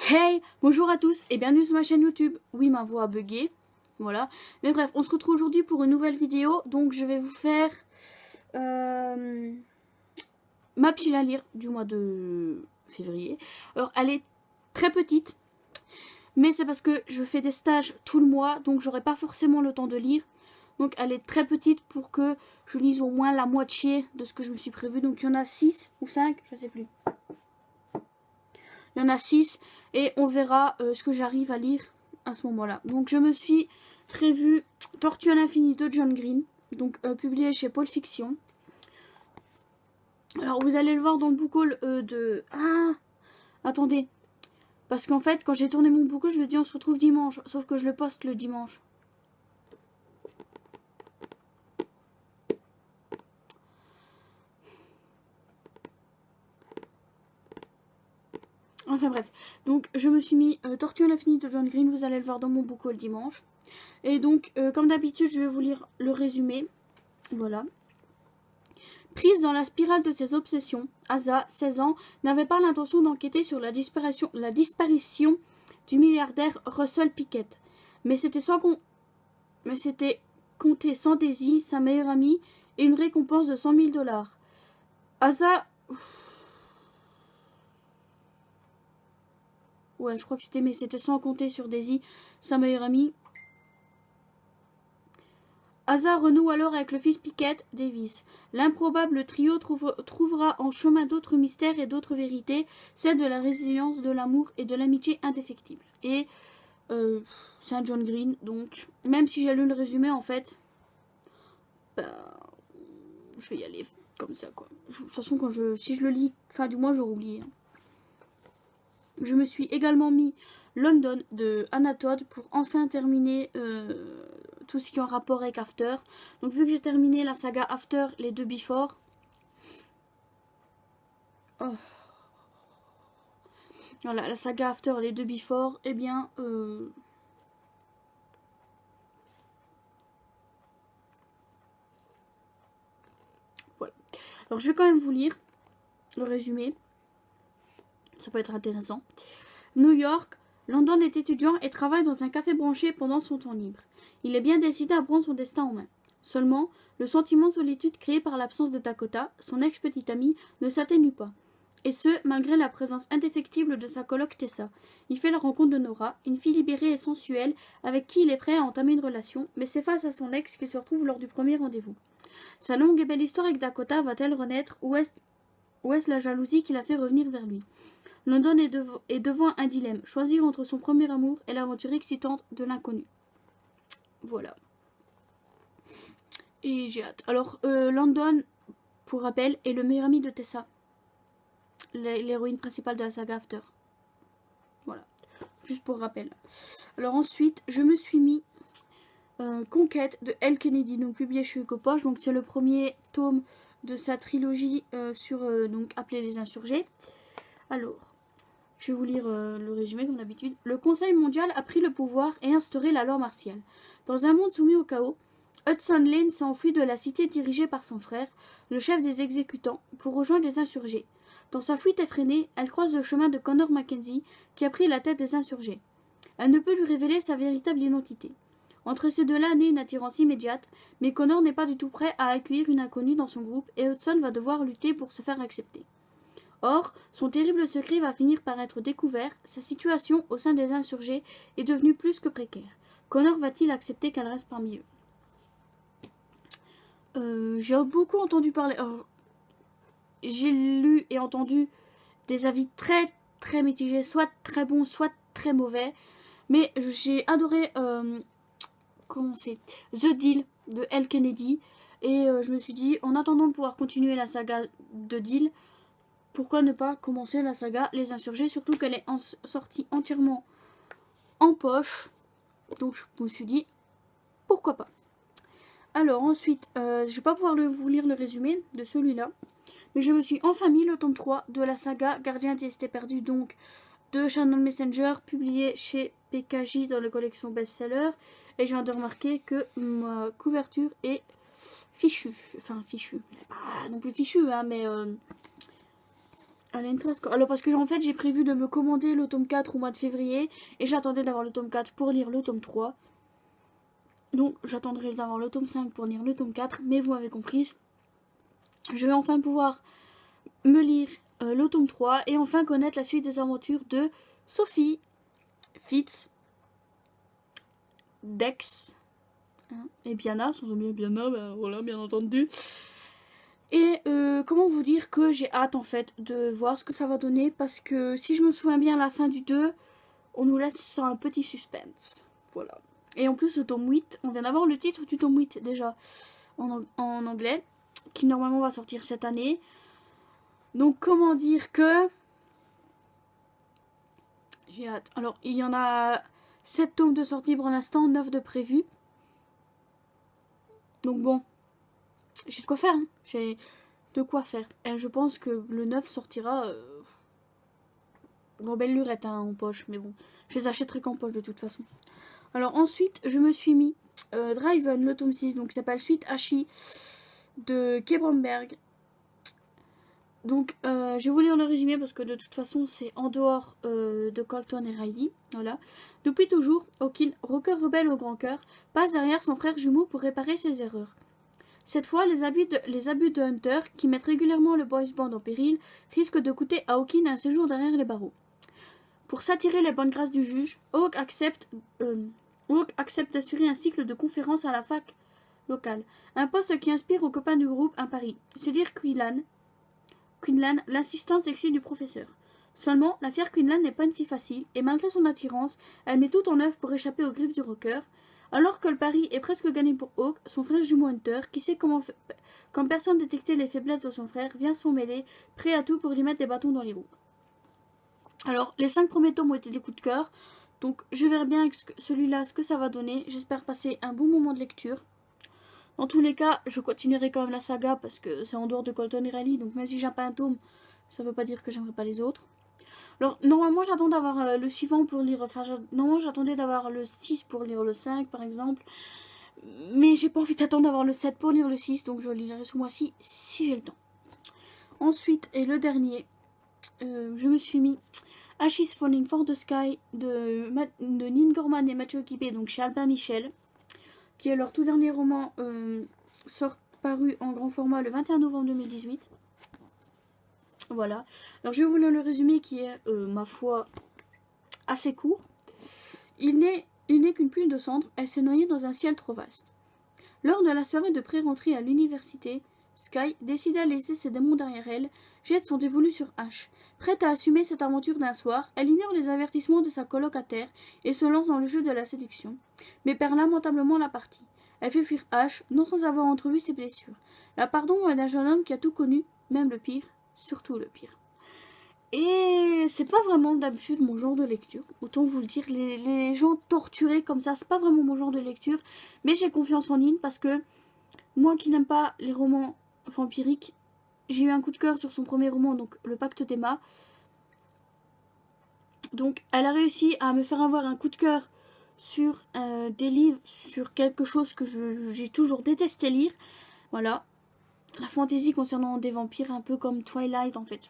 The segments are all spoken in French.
Hey, bonjour à tous et bienvenue sur ma chaîne YouTube. Oui, ma voix a bugué, voilà. Mais bref, on se retrouve aujourd'hui pour une nouvelle vidéo. Donc je vais vous faire ma pile à lire du mois de février. Alors elle est très petite, mais c'est parce que je fais des stages tout le mois, donc j'aurai pas forcément le temps de lire. Donc elle est très petite pour que je lise au moins la moitié de ce que je me suis prévu. Donc il y en a 6 ou 5, je sais plus. Il y en a 6 et on verra ce que j'arrive à lire à ce moment-là. Donc je me suis prévu Tortue à l'infini de John Green, donc publié chez Pôle Fiction. Alors vous allez le voir dans le book haul de... Ah, attendez. Parce qu'en fait, quand j'ai tourné mon book haul, je me dis on se retrouve dimanche. Sauf que je le poste le dimanche. Enfin bref. Donc je me suis mis Tortue à l'infini de John Green. Vous allez le voir dans mon book haul dimanche. Et donc, comme d'habitude, je vais vous lire le résumé. Voilà. Prise dans la spirale de ses obsessions, Asa, 16 ans, n'avait pas l'intention d'enquêter sur la disparition du milliardaire Russell Pickett. Mais c'était compter sans Daisy, sa meilleure amie, et une récompense de 100 000 $. Asa... Ouais, je crois que c'était sans compter sur Daisy, sa meilleure amie. Asa renoue alors avec le fils Pickett, Davis. L'improbable trio trouvera en chemin d'autres mystères et d'autres vérités, celle de la résilience, de l'amour et de l'amitié indéfectible. Et c'est un John Green, donc même si j'ai lu le résumé, en fait, ben, je vais y aller comme ça, quoi. De toute façon, si je le lis fin du mois, j'aurai oublié. Je me suis également mis London de Anna Todd pour enfin terminer tout ce qui est en rapport avec After. Donc vu que j'ai terminé la saga After, les deux Before. Oh. Voilà, la saga After, les deux Before, eh bien... voilà. Alors je vais quand même vous lire le résumé. Ça peut être intéressant. New York, London est étudiant et travaille dans un café branché pendant son temps libre. Il est bien décidé à prendre son destin en main. Seulement, le sentiment de solitude créé par l'absence de Dakota, son ex-petite amie, ne s'atténue pas. Et ce, malgré la présence indéfectible de sa coloc Tessa. Il fait la rencontre de Nora, une fille libérée et sensuelle, avec qui il est prêt à entamer une relation, mais c'est face à son ex qu'il se retrouve lors du premier rendez-vous. Sa longue et belle histoire avec Dakota va-t-elle renaître, ou est-ce la jalousie qui l'a fait revenir vers lui? London est devant un dilemme, choisir entre son premier amour et l'aventure excitante de l'inconnu. Voilà. Et j'ai hâte. Alors, London, pour rappel, est le meilleur ami de Tessa, l'héroïne principale de la saga After. Voilà. Juste pour rappel. Alors ensuite, je me suis mis Conquête de Elle Kennedy, donc publié chez Hugo Poche. Donc c'est le premier tome de sa trilogie donc appelée Les Insurgés. Alors, je vais vous lire le résumé comme d'habitude. Le Conseil mondial a pris le pouvoir et instauré la loi martiale. Dans un monde soumis au chaos, Hudson Lane s'est enfui de la cité dirigée par son frère, le chef des exécutants, pour rejoindre les insurgés. Dans sa fuite effrénée, elle croise le chemin de Connor Mackenzie, qui a pris la tête des insurgés. Elle ne peut lui révéler sa véritable identité. Entre ces deux-là naît une attirance immédiate, mais Connor n'est pas du tout prêt à accueillir une inconnue dans son groupe et Hudson va devoir lutter pour se faire accepter. Or, son terrible secret va finir par être découvert, sa situation au sein des insurgés est devenue plus que précaire. Connor va-t-il accepter qu'elle reste parmi eux? J'ai beaucoup entendu parler... j'ai lu et entendu des avis très très mitigés, soit très bons, soit très mauvais. Mais j'ai adoré... comment c'est The Deal de Elle Kennedy. Et je me suis dit, en attendant de pouvoir continuer la saga de Deal... pourquoi ne pas commencer la saga Les Insurgés, surtout qu'elle est sortie entièrement en poche. Donc je me suis dit, pourquoi pas. Alors ensuite, je vais pas pouvoir vous lire le résumé de celui-là. Mais je me suis enfin mis le tome 3 de la saga Gardien des Cités Perdues, donc de Shannon Messenger, publié chez PKJ dans la collection best-seller. Et je viens de remarquer que ma couverture est fichue. Enfin, fichue. Pas non plus fichue, hein, mais... Alain Trask. Alors parce que en fait j'ai prévu de me commander le tome 4 au mois de février. Et j'attendais d'avoir le tome 4 pour lire le tome 3. Donc j'attendrai d'avoir le tome 5 pour lire le tome 4. Mais vous m'avez compris. Je vais enfin pouvoir me lire le tome 3. Et enfin connaître la suite des aventures de Sophie, Fitz, Dex et Biana. Sans oublier Biana, ben voilà, bien entendu. Et comment vous dire que j'ai hâte en fait de voir ce que ça va donner. Parce que si je me souviens bien à la fin du 2, on nous laisse sur un petit suspense. Voilà. Et en plus le tome 8, on vient d'avoir le titre du tome 8 déjà en anglais. Qui normalement va sortir cette année. Donc comment dire que... J'ai hâte. Alors il y en a 7 tomes de sortie pour l'instant, 9 de prévus. Donc bon, j'ai de quoi faire. Hein. J'ai de quoi faire. Et je pense que le 9 sortira dans belle lurette hein, en poche. Mais bon, je les achèterai qu'en poche de toute façon. Alors ensuite, je me suis mis Driven, le tome 6, donc qui s'appelle Suite Hachi de Kay Bromberg. Donc je vais vous lire le résumé parce que de toute façon c'est en dehors de Colton et Riley. Voilà. Depuis toujours, Hawkins, rocker rebelle au grand cœur, passe derrière son frère jumeau pour réparer ses erreurs. Cette fois, les abus de Hunter, qui mettent régulièrement le boys band en péril, risquent de coûter à Hawkins un séjour derrière les barreaux. Pour s'attirer les bonnes grâces du juge, Hawk accepte d'assurer un cycle de conférences à la fac locale. Un poste qui inspire aux copains du groupe un pari. C'est lire Quinlan, l'assistante sexy du professeur. Seulement, la fière Quinlan n'est pas une fille facile, et malgré son attirance, elle met tout en œuvre pour échapper aux griffes du rocker. Alors que le pari est presque gagné pour Hawk, son frère jumeau Hunter, qui sait quand personne détectait les faiblesses de son frère, vient s'en mêler, prêt à tout pour lui mettre des bâtons dans les roues. Alors, les 5 premiers tomes ont été des coups de cœur, donc je verrai bien avec celui-là ce que ça va donner. J'espère passer un bon moment de lecture. Dans tous les cas, je continuerai quand même la saga parce que c'est en dehors de Colton et Riley. Donc même si j'aime pas un tome, ça veut pas dire que j'aimerais pas les autres. Alors normalement j'attends d'avoir le suivant pour lire... Enfin normalement j'attendais d'avoir le 6 pour lire le 5 par exemple. Mais j'ai pas envie d'attendre d'avoir le 7 pour lire le 6. Donc je le lirai ce mois-ci si j'ai le temps. Ensuite, et le dernier, je me suis mis Ashes Falling for the Sky de Nin Gorman et Mathieu Kipé, donc chez Albin Michel. Qui est leur tout dernier roman paru en grand format le 21 novembre 2018. Voilà. Alors je vais vous lire le résumé qui est, ma foi, assez court. Il n'est qu'une pluie de cendres, elle s'est noyée dans un ciel trop vaste. Lors de la soirée de pré-rentrée à l'université, Sky décida de laisser ses démons derrière elle, jette son dévolu sur Ash. Prête à assumer cette aventure d'un soir, elle ignore les avertissements de sa colocataire et se lance dans le jeu de la séduction, mais perd lamentablement la partie. Elle fait fuir Ash, non sans avoir entrevu ses blessures. La pardon est d'un jeune homme qui a tout connu, même le pire, surtout le pire. Et c'est pas vraiment d'habitude mon genre de lecture. Autant vous le dire, les gens torturés comme ça, c'est pas vraiment mon genre de lecture. Mais j'ai confiance en Nin parce que moi qui n'aime pas les romans vampiriques, j'ai eu un coup de cœur sur son premier roman, donc Le Pacte d'Emma. Donc elle a réussi à me faire avoir un coup de cœur sur des livres, sur quelque chose que j'ai toujours détesté lire. Voilà. La fantaisie concernant des vampires, un peu comme Twilight en fait.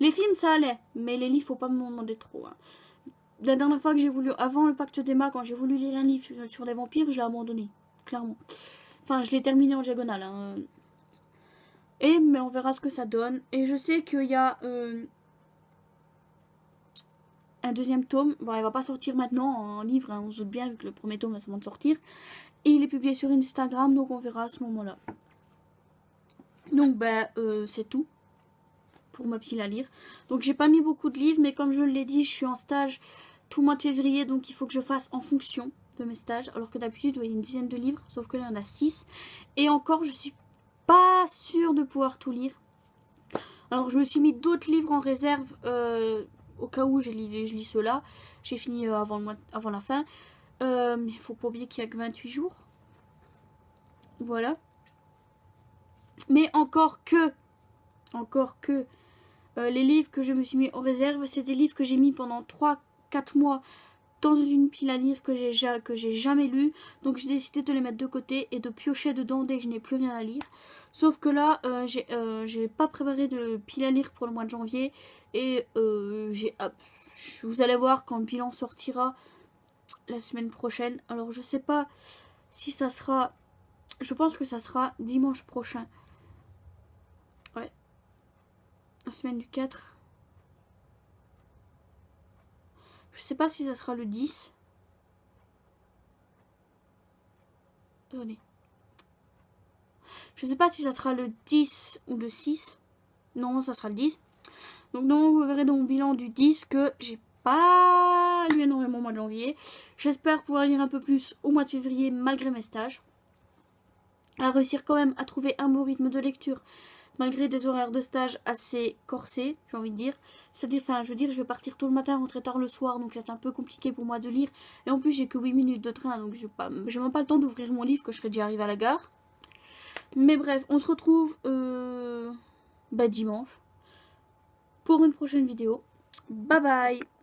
Les films ça allait, mais les livres faut pas me demander trop. Hein. La dernière fois que j'ai voulu, avant Le Pacte d'Emma, quand j'ai voulu lire un livre sur les vampires, je l'ai abandonné, clairement. Enfin, je l'ai terminé en diagonale. Hein. Mais on verra ce que ça donne. Et je sais qu'il y a un deuxième tome. Bon, il va pas sortir maintenant en livre. Hein. On se doute bien que le premier tome va sûrement sortir. Et il est publié sur Instagram, donc on verra à ce moment-là. Donc, c'est tout pour ma pile à lire. Donc, j'ai pas mis beaucoup de livres, mais comme je l'ai dit, je suis en stage tout le mois de février, donc il faut que je fasse en fonction de mes stages. Alors que d'habitude, il y a une dizaine de livres, sauf que là, il y en a 6. Et encore, je suis pas sûre de pouvoir tout lire. Alors, je me suis mis d'autres livres en réserve au cas où je lis ceux-là. J'ai fini avant la fin. Il faut pas oublier qu'il n'y a que 28 jours. Voilà. Mais encore que les livres que je me suis mis en réserve, c'est des livres que j'ai mis pendant 3-4 mois dans une pile à lire que j'ai jamais lu. Donc j'ai décidé de les mettre de côté et de piocher dedans dès que je n'ai plus rien à lire. Sauf que là, j'ai pas préparé de pile à lire pour le mois de janvier. Et vous allez voir quand le bilan sortira la semaine prochaine. Alors je sais pas si ça sera... Je pense que ça sera dimanche prochain. Ouais. La semaine du 4. Je sais pas si ça sera le 10. Attendez. Je sais pas si ça sera le 10 ou le 6. Non, ça sera le 10. Donc non, vous verrez dans mon bilan du 10 que j'ai pas lu énormément au mois de janvier. J'espère pouvoir lire un peu plus au mois de février malgré mes stages. À réussir quand même à trouver un bon rythme de lecture malgré des horaires de stage assez corsés, j'ai envie de dire. C'est-à-dire, enfin, je veux dire, je vais partir tôt le matin, rentrer tard le soir, donc c'est un peu compliqué pour moi de lire. Et en plus, j'ai que 8 minutes de train, donc j'ai même pas le temps d'ouvrir mon livre, que je serai déjà arrivée à la gare. Mais bref, on se retrouve dimanche pour une prochaine vidéo. Bye bye!